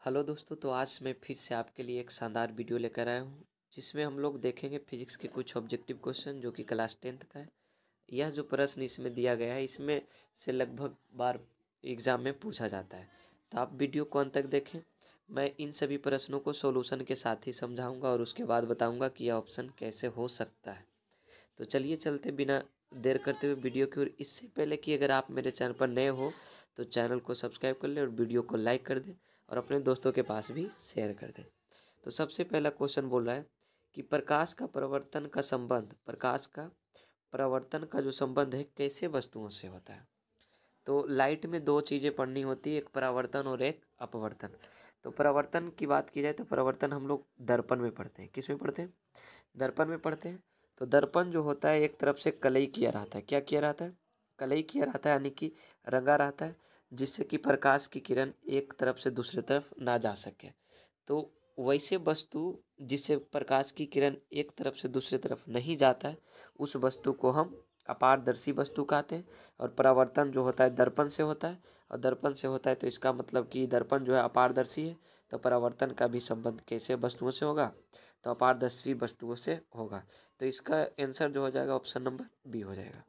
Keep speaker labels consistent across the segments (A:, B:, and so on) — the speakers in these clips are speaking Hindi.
A: हेलो दोस्तों, तो आज मैं फिर से आपके लिए एक शानदार वीडियो लेकर आया हूँ जिसमें हम लोग देखेंगे फिजिक्स के कुछ ऑब्जेक्टिव क्वेश्चन जो कि क्लास 10th का है। यह जो प्रश्न इसमें दिया गया है इसमें से लगभग बार एग्ज़ाम में पूछा जाता है, तो आप वीडियो को अंत तक देखें। मैं इन सभी प्रश्नों को सॉल्यूशन के साथ ही समझाऊंगा और उसके बाद बताऊंगा कि यह ऑप्शन कैसे हो सकता है। तो चलिए चलते बिना देर करते हुए वीडियो की ओर। इससे पहले कि अगर आप मेरे चैनल पर नए हो तो चैनल को सब्सक्राइब कर लें और वीडियो को लाइक कर दें और अपने दोस्तों के पास भी शेयर कर दें। तो सबसे पहला क्वेश्चन बोल रहा है कि प्रकाश का प्रवर्तन का जो संबंध है कैसे वस्तुओं से होता है। तो लाइट में दो चीज़ें पढ़नी होती है, एक परावर्तन और एक अपवर्तन। तो परावर्तन की बात की जाए तो परावर्तन हम लोग दर्पण में पढ़ते हैं। किस में पढ़ते हैं? दर्पण में पढ़ते हैं। तो दर्पण जो होता है एक तरफ से कलई किया रहता है। क्या किया रहता है? कलई किया रहता है, यानी कि रंगा रहता है, जिससे कि प्रकाश की किरण एक तरफ से दूसरी तरफ ना जा सके। तो वैसे वस्तु जिससे प्रकाश की किरण एक तरफ से दूसरी तरफ नहीं जाता है उस वस्तु को हम अपारदर्शी वस्तु कहते हैं। और परावर्तन जो होता है दर्पण से होता है, और दर्पण से होता है तो इसका मतलब कि दर्पण जो है अपारदर्शी है, तो परावर्तन का भी संबंध कैसे वस्तुओं से होगा? तो अपारदर्शी वस्तुओं से होगा। तो इसका आंसर जो हो जाएगा ऑप्शन नंबर बी हो जाएगा।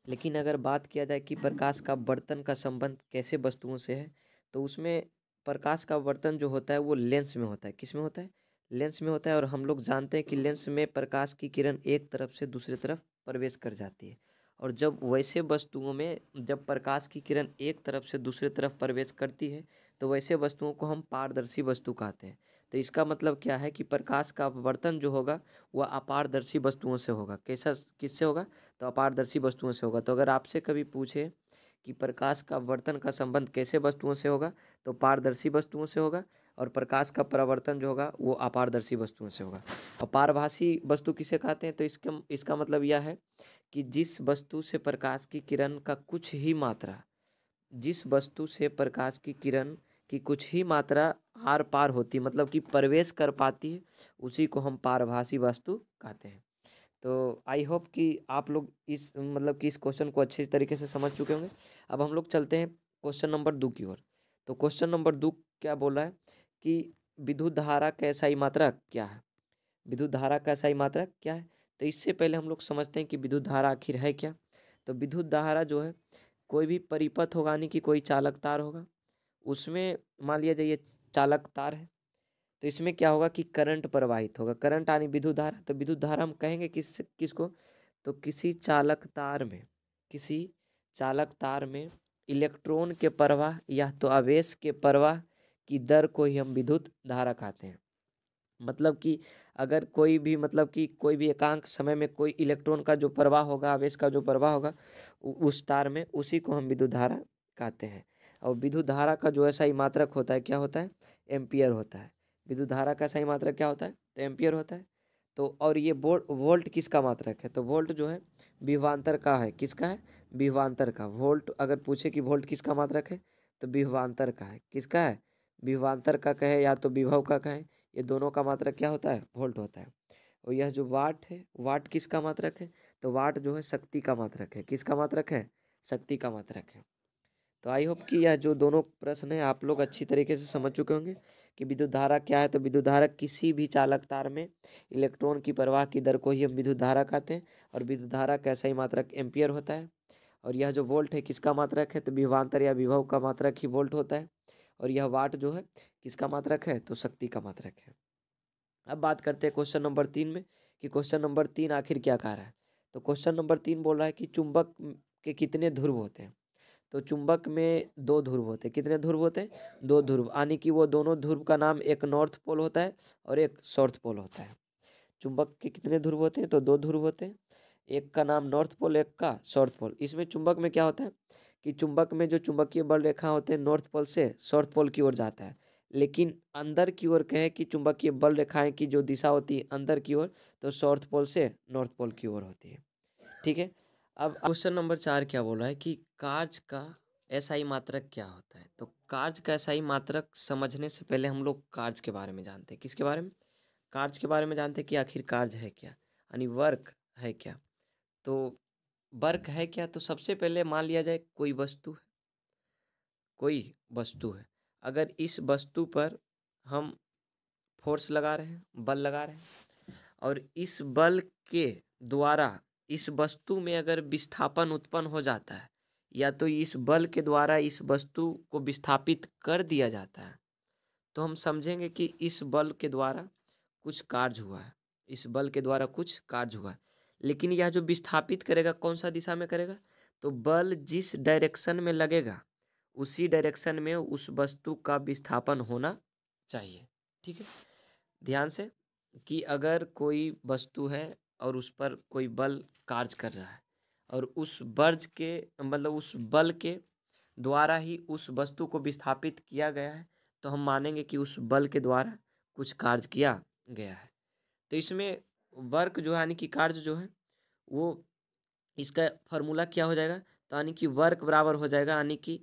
A: लेकिन अगर बात किया जाए कि प्रकाश का वर्तन का संबंध कैसे वस्तुओं से है, तो उसमें प्रकाश का वर्तन जो होता है वो लेंस में होता है। किस में होता है? लेंस में होता है। और हम लोग जानते हैं कि लेंस में प्रकाश की किरण एक तरफ से दूसरी तरफ प्रवेश कर जाती है। और जब वैसे वस्तुओं में जब प्रकाश की किरण एक तरफ से दूसरी तरफ प्रवेश करती है तो वैसे वस्तुओं को हम पारदर्शी वस्तु कहते हैं। तो इसका मतलब क्या है कि प्रकाश का अपवर्तन जो होगा वह अपारदर्शी वस्तुओं से होगा। कैसा, किससे होगा? तो अपारदर्शी वस्तुओं से होगा। तो अगर आपसे कभी पूछे कि प्रकाश का अपवर्तन का संबंध कैसे वस्तुओं से होगा, तो पारदर्शी वस्तुओं से होगा। और प्रकाश का परावर्तन जो होगा वो अपारदर्शी वस्तुओं से होगा। और पारभासी वस्तु किसे कहते हैं? तो इसका मतलब यह है कि जिस वस्तु से प्रकाश की किरण की कुछ ही मात्रा आर पार होती, मतलब कि प्रवेश कर पाती है, उसी को हम पारभासी वस्तु कहते हैं। तो आई होप कि आप लोग इस मतलब कि इस क्वेश्चन को अच्छे तरीके से समझ चुके होंगे। अब हम लोग चलते हैं क्वेश्चन नंबर 2 की ओर। तो क्वेश्चन नंबर 2 क्या बोल रहा है कि विद्युत धारा का SI मात्रक क्या है? विद्युत धारा का SI मात्रक क्या है? तो इससे पहले हम लोग समझते हैं कि विद्युत धारा आखिर है क्या। तो विद्युत धारा जो है कोई भी परिपथ होगा, यानी कि कोई चालक तार होगा, उसमें मान लिया जाए ये चालक तार है, तो इसमें क्या होगा कि करंट प्रवाहित होगा। करंट यानी विद्युत धारा। तो विद्युत धारा हम कहेंगे किसको? तो किसी चालक तार में इलेक्ट्रॉन के प्रवाह या तो आवेश के प्रवाह की दर को ही हम विद्युत धारा कहते हैं। मतलब कि अगर कोई भी एकांक समय में कोई इलेक्ट्रॉन का जो प्रवाह होगा, आवेश का जो प्रवाह होगा उस तार में, उसी को हम विद्युत धारा कहते हैं। और विद्युत धारा का जो SI मात्रक होता है क्या होता है? एम्पियर होता है। विद्युत धारा का SI मात्रक क्या होता है? तो एम्पियर होता है। तो और ये वोल्ट किसका मात्रक है? तो वोल्ट जो है विभवांतर का है। किसका है? विभवांतर का। वोल्ट अगर पूछे कि वोल्ट किसका मात्रक है, तो विभवांतर का है। किसका है? विभवांतर का कहे या तो विभव का कहे, ये दोनों का मात्रक क्या होता है? वोल्ट होता है। और यह जो वाट है, वाट किसका मात्रक है? तो वाट जो है शक्ति का मात्रक है। किसका मात्रक है? शक्ति का मात्रक है। तो आई होप कि यह जो दोनों प्रश्न है आप लोग अच्छी तरीके से समझ चुके होंगे कि विद्युत धारा क्या है। तो विद्युत धारा किसी भी चालक तार में इलेक्ट्रॉन की प्रवाह की दर को ही हम विद्युत धारा कहते हैं। और विद्युत धारा का SI मात्रक एम्पियर होता है। और यह जो वोल्ट है किसका मात्रक है? तो विभवांतर या विभव का मात्रक ही वोल्ट होता है। और यह वाट जो है किसका मात्रक है? तो शक्ति का मात्रक है। अब बात करते हैं क्वेश्चन नंबर 3 में कि क्वेश्चन नंबर 3 आखिर क्या कह रहा है। तो क्वेश्चन नंबर 3 बोल रहा है कि चुंबक के कितने ध्रुव होते हैं? तो चुंबक में दो ध्रुव होते हैं। कितने ध्रुव होते हैं? दो ध्रुव, यानी कि वो दोनों ध्रुव का नाम एक नॉर्थ पोल होता है और एक साउथ पोल होता है। चुंबक के कितने ध्रुव होते हैं? तो दो ध्रुव होते हैं। एक का नाम नॉर्थ पोल, एक का साउथ पोल। इसमें चुंबक में क्या होता है कि चुंबक में जो चुंबकीय बल रेखा होते हैं नॉर्थ पोल से साउथ पोल की ओर जाता है। लेकिन अंदर की ओर कहे कि चुंबकीय बल रेखाएं की जो दिशा होती है अंदर की ओर, तो साउथ पोल से नॉर्थ पोल की ओर होती है। ठीक है। अब क्वेश्चन नंबर 4 क्या बोल रहा है कि कार्य का SI मात्रक क्या होता है। तो कार्य का SI मात्रक समझने से पहले हम लोग कार्य के बारे में जानते हैं। किसके बारे में? कार्य के बारे में जानते हैं कि आखिर कार्य है क्या, यानी वर्क है क्या। तो वर्क है क्या? तो सबसे पहले मान लिया जाए कोई वस्तु है, कोई वस्तु है, अगर इस वस्तु पर हम फोर्स लगा रहे हैं, बल लगा रहे हैं, और इस बल के द्वारा इस वस्तु में अगर विस्थापन उत्पन्न हो जाता है, या तो इस बल के द्वारा इस वस्तु को विस्थापित कर दिया जाता है, तो हम समझेंगे कि इस बल के द्वारा कुछ कार्य हुआ है, इस बल के द्वारा कुछ कार्य हुआ है। लेकिन यह जो विस्थापित करेगा कौन सा दिशा में करेगा, तो बल जिस डायरेक्शन में लगेगा उसी डायरेक्शन में उस वस्तु का विस्थापन होना चाहिए। ठीक है, ध्यान से कि अगर कोई वस्तु है और उस पर कोई बल कार्य कर रहा है और उस बर्ज के मतलब उस बल के द्वारा ही उस वस्तु को विस्थापित किया गया है, तो हम मानेंगे कि उस बल के द्वारा कुछ कार्य किया गया है। तो इसमें वर्क जो है यानी कि कार्य जो है वो, इसका फॉर्मूला क्या हो जाएगा, तो यानी कि वर्क बराबर हो जाएगा यानी कि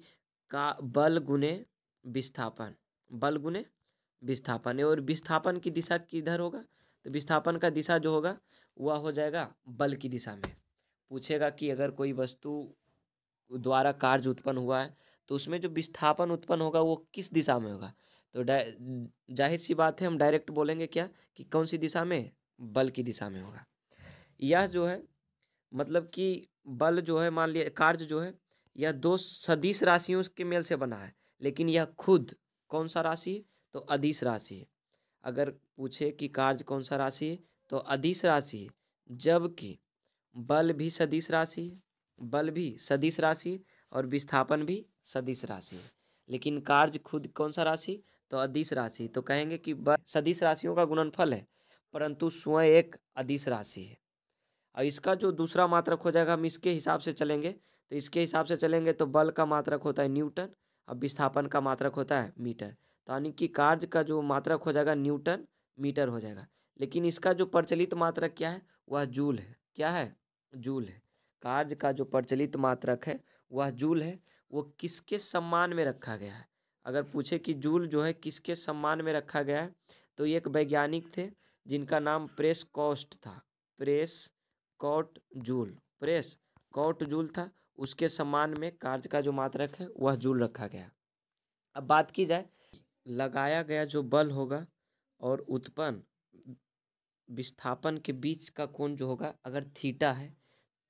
A: का बल गुने विस्थापन, बल गुने विस्थापन। और विस्थापन की दिशा किधर होगा, तो विस्थापन का दिशा जो होगा वह हो जाएगा बल की दिशा में। पूछेगा कि अगर कोई वस्तु द्वारा कार्य उत्पन्न हुआ है तो उसमें जो विस्थापन उत्पन्न होगा वो किस दिशा में होगा, तो जाहिर सी बात है हम डायरेक्ट बोलेंगे क्या कि कौन सी दिशा में, बल की दिशा में होगा। यह जो है मतलब कि बल जो है, मान लिया कार्य जो है यह दो सदिश राशियों के मेल से बना है, लेकिन यह खुद कौन सा राशि है, तो अदिश राशि है। अगर पूछे कि कार्य कौन सा राशि है तो अदिश राशि है, जबकि बल भी सदिश राशि है, बल भी सदिश राशि और विस्थापन भी सदिश राशि है, लेकिन कार्य खुद कौन सा राशि, तो अदिश राशि। तो कहेंगे कि बल सदिश राशियों का गुणनफल है परंतु स्वयं एक अदिश राशि है। और इसका जो दूसरा मात्रक हो जाएगा हम इसके हिसाब से चलेंगे, तो इसके हिसाब से चलेंगे तो बल का मात्रक होता है न्यूटन और विस्थापन का मात्रक होता है मीटर। तो यानी कि कार्य का जो मात्रक हो जाएगा न्यूटन मीटर हो जाएगा, लेकिन इसका जो प्रचलित मात्रक क्या है वह जूल है। क्या है, जूल है। कार्य का जो प्रचलित मात्रक है वह जूल है। वो किसके सम्मान में रखा गया है, अगर पूछे कि जूल जो है किसके सम्मान में रखा गया है, तो एक वैज्ञानिक थे जिनका नाम प्रेस कॉस्ट था। Prescott Joule, Prescott Joule था, उसके सम्मान में कार्य का जो मात्रक है वह जूल रखा गया। अब बात की जाए लगाया गया जो बल होगा और उत्पन्न विस्थापन के बीच का कोण जो होगा अगर थीटा है,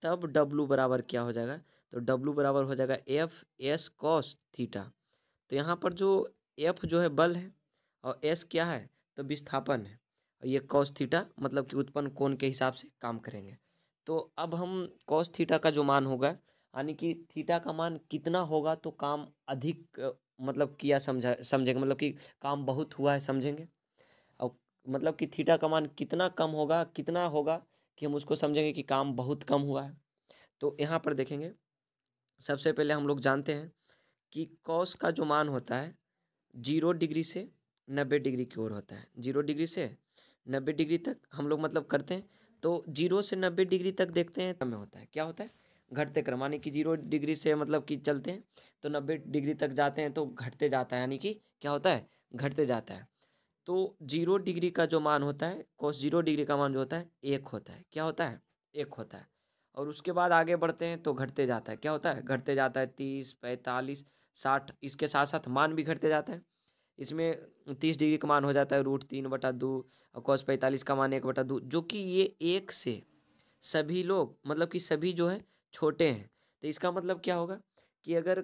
A: तब डब्लू बराबर क्या हो जाएगा, तो डब्लू बराबर हो जाएगा एफ एस कॉस थीटा। तो यहाँ पर जो एफ जो है बल है और एस क्या है, तो विस्थापन है, और ये कॉस थीटा मतलब कि उत्पन्न कोण के हिसाब से काम करेंगे। तो अब हम कॉस थीटा का जो मान होगा यानी कि थीटा का मान कितना होगा तो काम अधिक मतलब किया समझेंगे, मतलब कि काम बहुत हुआ है समझेंगे। और मतलब कि थीटा का मान कितना कम होगा, कितना होगा कि हम उसको समझेंगे कि काम बहुत कम हुआ है। तो यहाँ पर देखेंगे, सबसे पहले हम लोग जानते हैं कि कॉस का जो मान होता है 0 डिग्री से 90 डिग्री की ओर होता है। 0 डिग्री से 90 डिग्री तक हम लोग मतलब करते हैं, तो 0 से 90 डिग्री तक देखते हैं में होता है, क्या होता है, घटते क्रम। यानी कि 0 डिग्री से मतलब कि चलते हैं तो 90 डिग्री तक जाते हैं तो घटते जाता है, यानी कि क्या होता है, घटते जाता है। तो 0 डिग्री का जो मान होता है, cos 0 डिग्री का मान जो होता है 1 होता है। क्या होता है, 1 होता है। और उसके बाद आगे बढ़ते हैं तो घटते जाता है, क्या होता है, घटते जाता है 30 45 60, इसके साथ साथ मान भी घटते जाता है। इसमें 30 डिग्री का मान हो जाता है √3/2 और cos 45 का मान 1/2, जो कि ये 1 से सभी लोग मतलब कि सभी जो है छोटे हैं। तो इसका मतलब क्या होगा कि अगर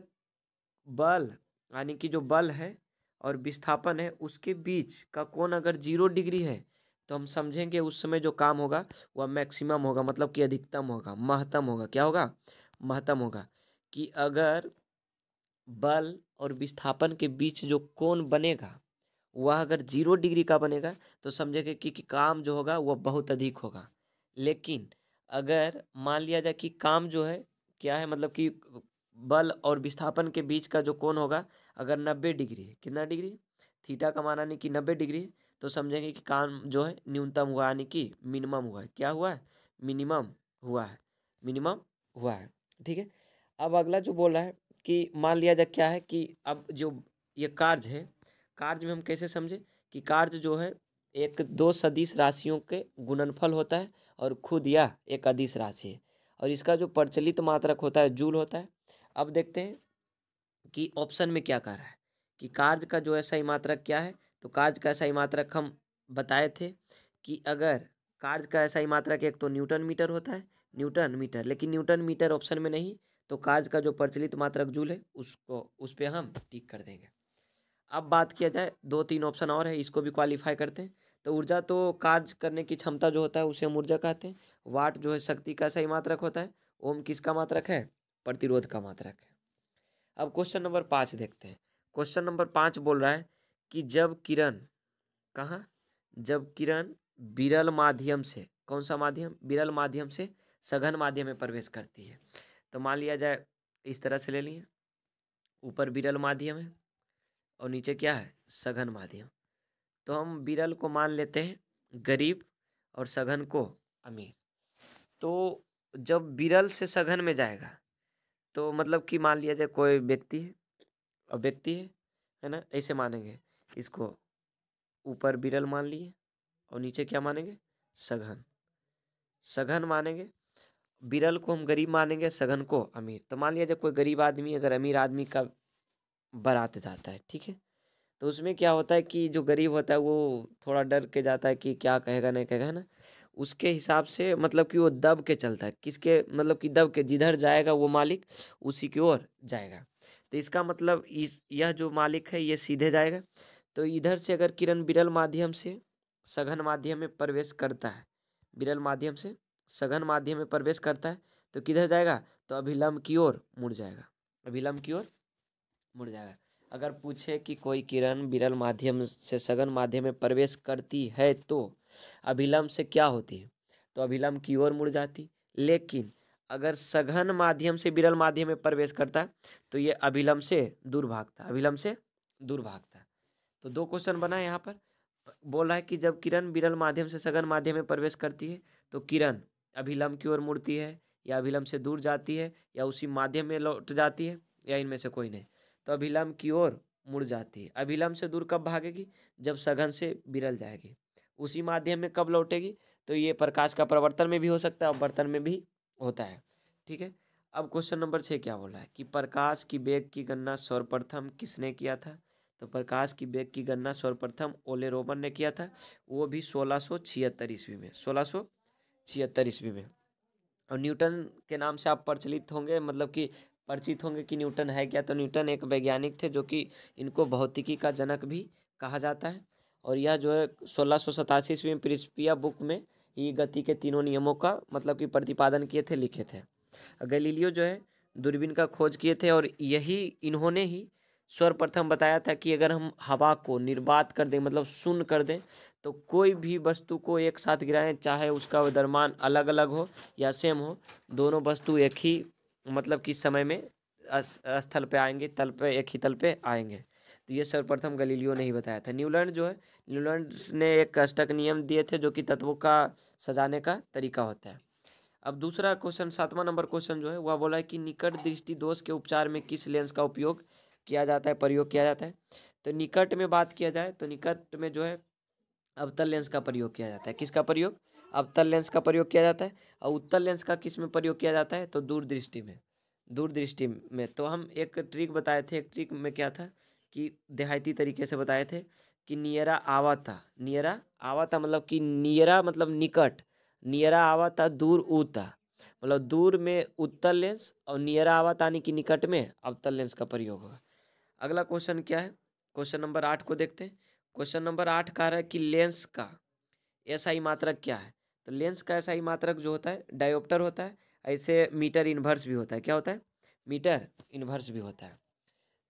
A: बल यानी कि जो बल है और विस्थापन है उसके बीच का कोण अगर 0 डिग्री है, तो हम समझेंगे उस समय जो काम होगा वह मैक्सिमम होगा, मतलब कि अधिकतम होगा, महत्तम होगा। क्या होगा, महत्तम होगा। कि अगर बल और विस्थापन के बीच जो कोण बनेगा वह अगर 0 डिग्री का बनेगा तो समझेंगे कि काम जो होगा वह बहुत अधिक होगा। लेकिन अगर मान लिया जाए कि काम जो है क्या है, मतलब कि बल और विस्थापन के बीच का जो कोण होगा अगर 90 डिग्री है, कितना डिग्री, थीटा का मान यानी कि 90 डिग्री है, तो समझेंगे कि काम जो है न्यूनतम हुआ यानी कि मिनिमम हुआ है। क्या हुआ है, मिनिमम हुआ है, मिनिमम हुआ है। ठीक है, अब अगला जो बोल रहा है कि मान लिया जाए क्या है कि अब जो ये कार्य है, कार्य में हम कैसे समझे कि कार्य जो है एक दो सदिश राशियों के गुणनफल होता है और खुद यह एक अदिश राशि है, और इसका जो प्रचलित मात्रक होता है जूल होता है। अब देखते हैं कि ऑप्शन में क्या कह रहा है कि कार्य का जो है सही मात्रक क्या है। तो कार्य का सही मात्रक हम बताए थे कि अगर कार्य का सही मात्रक एक तो न्यूटन मीटर होता है, न्यूटन मीटर, लेकिन न्यूटन मीटर ऑप्शन में नहीं, तो कार्य का जो प्रचलित मात्रक जूल है उसको उस पर हम टिक कर देंगे। अब बात किया जाए, 2-3 ऑप्शन और है, इसको भी क्वालिफाई करते हैं। तो ऊर्जा तो कार्य करने की क्षमता जो होता है उसे हम ऊर्जा कहते हैं। वाट जो है शक्ति का सही मात्रक होता है। ओम किसका मात्रक है? प्रतिरोध का मात्रक है। अब क्वेश्चन नंबर 5 देखते हैं। क्वेश्चन नंबर 5 बोल रहा है कि जब किरण, कहाँ, जब किरण विरल माध्यम से, कौन सा माध्यम? विरल माध्यम से सघन माध्यम में प्रवेश करती है। तो मान लिया जाए इस तरह से ले लिए, ऊपर विरल माध्यम है और नीचे क्या है? सघन माध्यम। तो हम विरल को मान लेते हैं गरीब और सघन को अमीर। तो जब विरल से सघन में जाएगा तो मतलब कि मान लिया जाए कोई व्यक्ति है और व्यक्ति है ना, ऐसे मानेंगे इसको, ऊपर विरल मान लिए और नीचे क्या मानेंगे? सघन। सघन मानेंगे, विरल को हम गरीब मानेंगे, सघन को अमीर। तो मान लिया जाए कोई गरीब आदमी अगर अमीर आदमी का बारात जाता है, ठीक है, तो उसमें क्या होता है कि जो गरीब होता है वो थोड़ा डर के जाता है कि क्या कहेगा नहीं कहेगा, है ना। उसके हिसाब से मतलब कि वो दब के चलता है, किसके मतलब कि दब के, जिधर जाएगा वो मालिक उसी की ओर जाएगा। तो इसका मतलब यह जो मालिक है ये सीधे जाएगा। तो इधर से अगर किरण विरल माध्यम से सघन माध्यम में प्रवेश करता है, विरल माध्यम से सघन माध्यम में प्रवेश करता है, तो किधर जाएगा? तो अभिलंब की ओर मुड़ जाएगा, अभिलंब की ओर मुड़ जाएगा। अगर पूछे कि कोई किरण विरल माध्यम से सघन माध्यम में प्रवेश करती है तो अभिलंब से क्या होती है? तो अभिलंब की ओर मुड़ जाती। लेकिन अगर सघन माध्यम से विरल माध्यम में प्रवेश करता है तो ये अभिलंब से दूर भागता है, अभिलंब से दूर भागता है। तो 2 क्वेश्चन बना है यहाँ पर। बोल रहा है कि जब किरण विरल माध्यम से सघन माध्यम में प्रवेश करती है तो किरण अभिलंब की ओर मुड़ती है या अभिलंब से दूर जाती है या उसी माध्यम में लौट जाती है या इनमें से कोई नहीं। तो अभिलंब की ओर मुड़ जाती है। अभिलंब से दूर कब भागेगी? जब सघन से विरल जाएगी। उसी माध्यम में कब लौटेगी? तो ये प्रकाश का प्रवर्तन में भी हो सकता है, अपवर्तन में भी होता है। ठीक है। अब क्वेश्चन नंबर 6 क्या बोला है कि प्रकाश की वेग की गणना सर्वप्रथम किसने किया था? तो प्रकाश की वेग की गणना सर्वप्रथम ओले रोमन ने किया था, वो भी 1676 ईस्वी में, 1676 ईस्वी में। और न्यूटन के नाम से आप प्रचलित होंगे, मतलब कि परिचित होंगे कि न्यूटन है क्या। तो न्यूटन एक वैज्ञानिक थे जो कि इनको भौतिकी का जनक भी कहा जाता है। और यह जो है 1687 ईस्वी में प्रिंसिपिया बुक में ये गति के तीनों नियमों का मतलब कि प्रतिपादन किए थे, लिखे थे। गैलीलियो जो है दूरबीन का खोज किए थे और यही इन्होंने ही सर्वप्रथम बताया था कि अगर हम हवा को निर्वात कर दें, मतलब शून्य कर दें, तो कोई भी वस्तु को एक साथ गिराएं, चाहे उसका द्रव्यमान अलग अलग हो या सेम हो, दोनों वस्तु एक ही मतलब कि समय में स्थल पे आएंगे, तल पे एक ही तल पे आएंगे। तो ये सर्वप्रथम गैलीलियो ने ही बताया था। न्यूलैंड जो है, न्यूलैंड ने एक अष्टक नियम दिए थे जो कि तत्वों का सजाने का तरीका होता है। अब दूसरा क्वेश्चन, 7वां नंबर क्वेश्चन जो है वह बोला है कि निकट दृष्टि दोष के उपचार में किस लेंस का उपयोग किया जाता है, प्रयोग किया जाता है। तो निकट में बात किया जाए तो निकट में जो है अवतल लेंस का प्रयोग किया जाता है। किसका प्रयोग? अवतल लेंस का प्रयोग किया जाता है। और उत्तल लेंस का किस में प्रयोग किया जाता है? तो दूरदृष्टि में, दूरदृष्टि में। तो हम एक ट्रिक बताए थे, एक ट्रिक में क्या था कि देहाती तरीके से बताए थे कि नियरा आवता, नियरा आवता मतलब कि नियरा मतलब निकट, नियरा आवता दूर उता, मतलब दूर में उत्तल लेंस और नियरा आवता यानी कि निकट में अवतल लेंस का प्रयोग होगा। अगला क्वेश्चन क्या है? क्वेश्चन नंबर 8 को देखते हैं। क्वेश्चन नंबर 8 कह रहा है कि लेंस का एसआई मात्रक क्या है। तो लेंस का एसआई मात्रक जो होता है डायोप्टर होता है। ऐसे मीटर इनवर्स भी होता है। क्या होता है? मीटर इनवर्स भी होता है।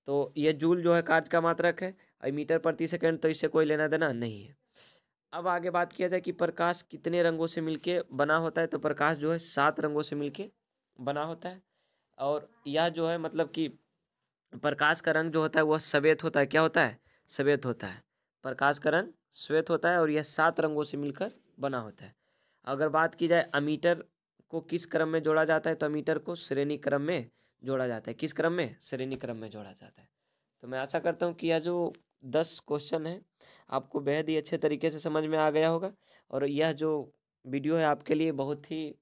A: तो ये जूल जो है कार्य का मात्रक है और मीटर प्रति सेकंड तो इससे कोई लेना देना नहीं है। अब आगे बात किया जाए कि प्रकाश कितने रंगों से मिलके बना होता है। तो प्रकाश जो है 7 रंगों से मिलके बना होता है। और यह जो है मतलब कि प्रकाश का रंग जो होता है वह श्वेत होता है। क्या होता है? श्वेत होता है। प्रकाश का रंग श्वेत होता है और यह 7 रंगों से मिलकर बना होता है। अगर बात की जाए अमीटर को किस क्रम में जोड़ा जाता है, तो अमीटर को श्रेणी क्रम में जोड़ा जाता है। किस क्रम में? श्रेणी क्रम में जोड़ा जाता है। तो मैं आशा करता हूँ कि यह जो 10 क्वेश्चन है आपको बेहद ही अच्छे तरीके से समझ में आ गया होगा। और यह जो वीडियो है आपके लिए बहुत ही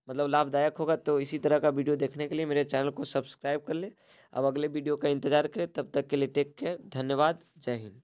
A: मतलब लाभदायक होगा। तो इसी तरह का वीडियो देखने के लिए मेरे चैनल को सब्सक्राइब कर ले। अब अगले वीडियो का इंतज़ार करें, तब तक के लिए टेक केयर, धन्यवाद, जय हिंद।